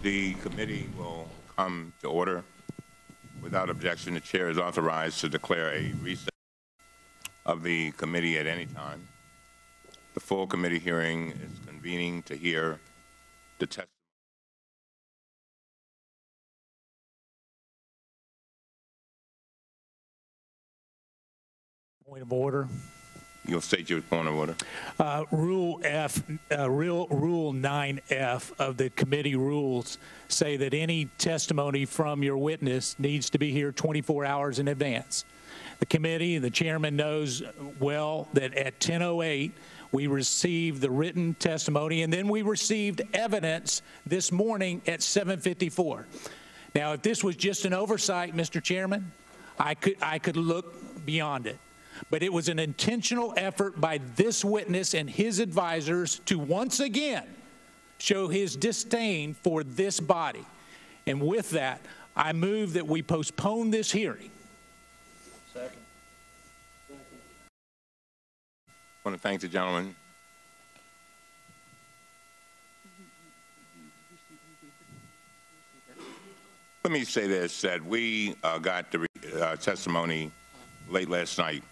The committee will come to order. Without objection, the chair is authorized to declare a recess of the committee at any time. The full committee hearing is convening to hear the testimony. Point of order. You'll state your point of order. Rule 9F of the committee rules say that any testimony from your witness needs to be here 24 hours in advance. The committee, the chairman knows well that at 10:08 we received the written testimony, and then we received evidence this morning at 7:54. Now, if this was just an oversight, Mr. Chairman, I could look beyond it. But it was an intentional effort by this witness and his advisors to once again show his disdain for this body. And with that, I move that we postpone this hearing. Second. I want to thank the gentleman. Let me say this, that we got the testimony late last night.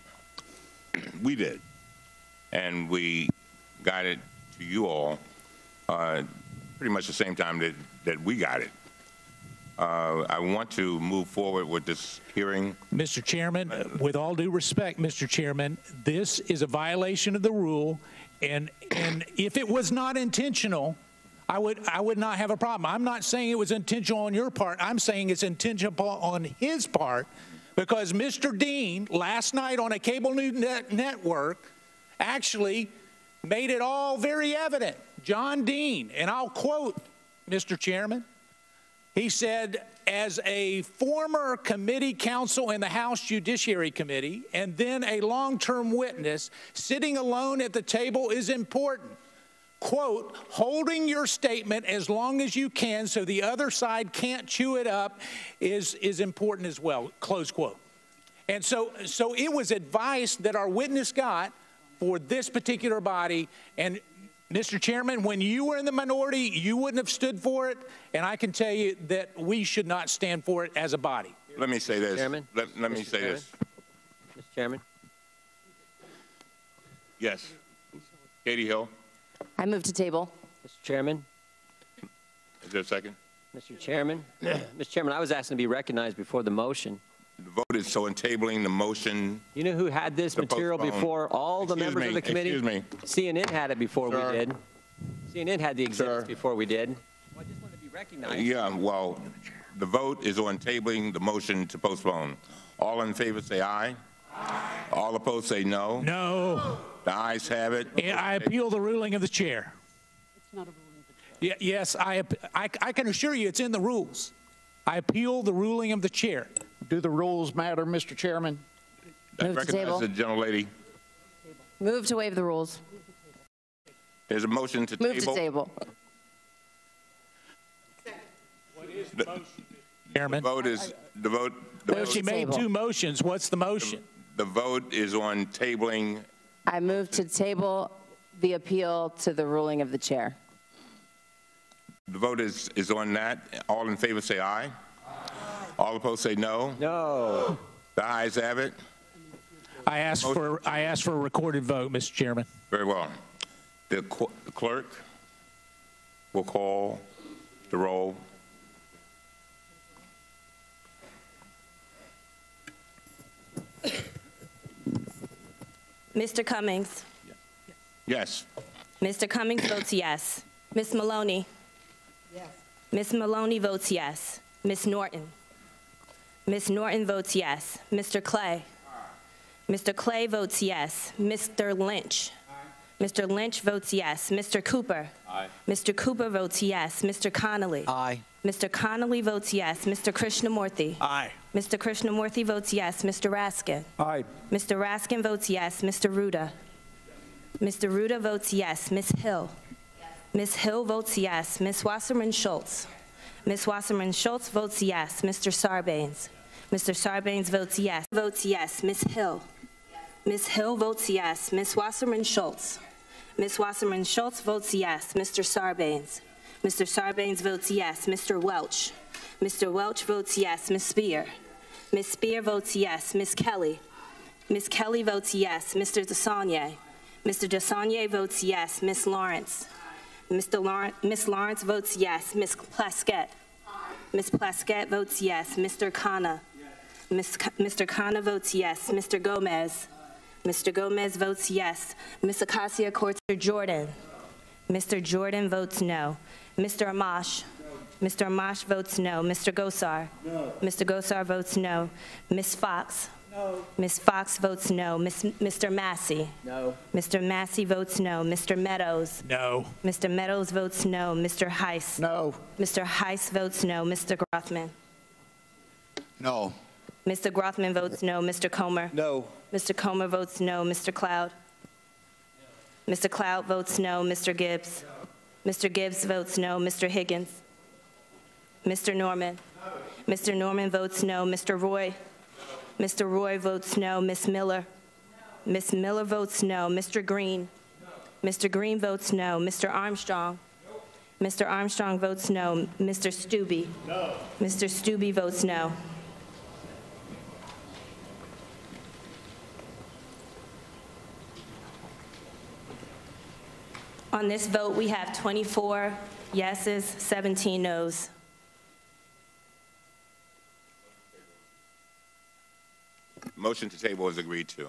We did. And we got it to you all pretty much the same time that we got it. I want to move forward with this hearing. Mr. Chairman, with all due respect, Mr. Chairman, this is a violation of the rule, and if it was not intentional, I would not have a problem. I'm not saying it was intentional on your part. I'm saying it's intentional on his part, because Mr. Dean, last night on a cable news network, actually made it all very evident. John Dean, and I'll quote, Mr. Chairman, he said, as a former committee counsel in the House Judiciary Committee and then a long-term witness, sitting alone at the table is important. Quote, holding your statement as long as you can so the other side can't chew it up is important as well, close quote. And so it was advice that our witness got for this particular body. And Mr. Chairman, when you were in the minority, you wouldn't have stood for it. And I can tell you that we should not stand for it as a body. Let me say this. Chairman? Let me say this. Mr. Chairman? Yes. Katie Hill. I move to table. Mr. Chairman? Is there a second? Mr. Chairman? Mr. Chairman, I was asking to be recognized before the motion. The vote is so in tabling the motion. You know who had this material before all the members of the committee? Excuse me. CNN had it before we did. CNN had the exhibits before we did. Well, I just wanted to be recognized. Yeah, well, the vote is on tabling the motion to postpone. All in favor say aye. Aye. All opposed say no. No. The ayes have it. I appeal the ruling of the chair. It's not a ruling of the chair. Yes, I can assure you it's in the rules. I appeal the ruling of the chair. Do the rules matter, Mr. Chairman? I Move to recognize table. the gentlelady. Move to waive the rules. There's a motion to Move table. to table. What is the motion, Mr. Chairman? The vote. She made two motions. What's the motion? The vote is on tabling. I move to table the appeal to the ruling of the chair. The vote is on that. All in favor say aye. Aye. All opposed say no. No. The ayes have it. I ask for a recorded vote, Mr. Chairman. Very well. The clerk will call the roll. Mr. Cummings. Yes. Mr. Cummings votes yes. Ms. Maloney. Yes. Ms. Maloney votes yes. Ms. Norton. Ms. Norton votes yes. Mr. Clay. Mr. Clay votes yes. Mr. Lynch. Mr. Lynch votes yes. Mr. Cooper. Aye. Mr. Cooper votes yes. Mr. Connolly. Aye. Mr. Connolly votes yes. Mr. Krishnamurthy. Aye. Mr. Krishnamurthy votes yes. Mr. Raskin. Aye. Mr. Raskin votes yes. Mr. Ruda. Mr. Ruda votes yes. Ms. Hill. Ms. Hill votes yes. Ms. Wasserman Schultz. Ms. Wasserman Schultz votes yes. Mr. Sarbanes. Mr. Sarbanes votes yes. Votes yes. Ms. Hill. Ms. Hill votes yes. Ms. Wasserman Schultz. Ms. Wasserman Schultz votes yes. Mr. Sarbanes. Mr. Sarbanes votes yes. Mr. Welch. Mr. Welch votes yes. Ms. Spear. Ms. Spear votes yes. Ms. Kelly. Ms. Kelly votes yes. Mr. DeSaulnier. Mr. DeSaulnier votes yes. Ms. Lawrence. Ms. Lawrence votes yes. Ms. Plaskett. Ms. Plaskett votes yes. Mr. Khanna. Mr. Khanna votes yes. Mr. Gomez. Mr. Gomez votes yes. Ms. Ocasio-Cortez. Mr. Jordan. Mr. Jordan votes no. Mr. Amash. Mr. Amash votes no. Mr. Gosar. No. Mr. Gosar votes no. Ms. Fox. No. Ms. Fox votes no. Mr. Massey. No. Mr. Massey votes no. Mr. Meadows. No. Mr. Meadows votes no. Mr. Heiss. No. Mr. Heiss votes no. Mr. Grothman. No. Mr. Grothman votes no. Mr. Comer. No. Mr. Comer votes no. Mr. Cloud. Mr. Cloud votes no. Mr. Gibbs. Mr. Gibbs votes no. Mr. Higgins. Mr. Norman. Mr. Norman votes no. Mr. Roy. Mr. Roy votes no. Ms. Miller. Ms. Miller votes no. Mr. Green. Mr. Green votes no. Mr. Armstrong. Mr. Armstrong votes no. Mr. Stubbe. No. Mr. Stubbe votes no. On this vote, we have 24 yeses, 17 noes. Motion to table is agreed to.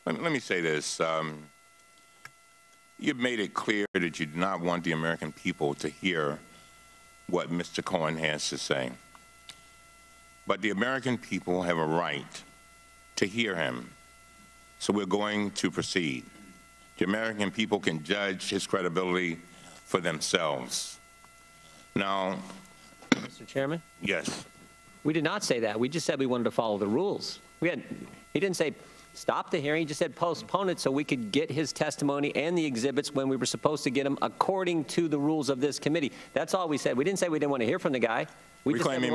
Let me say this. You've made it clear that you do not want the American people to hear what Mr. Cohen has to say. But the American people have a right to hear him. So we're going to proceed. The American people can judge his credibility for themselves. Now, Mr. Chairman? yes. We did not say that. We just said we wanted to follow the rules. He didn't say stop the hearing. He just said postpone it so we could get his testimony and the exhibits when we were supposed to get them according to the rules of this committee. That's all we said. We didn't say we didn't want to hear from the guy. We just said we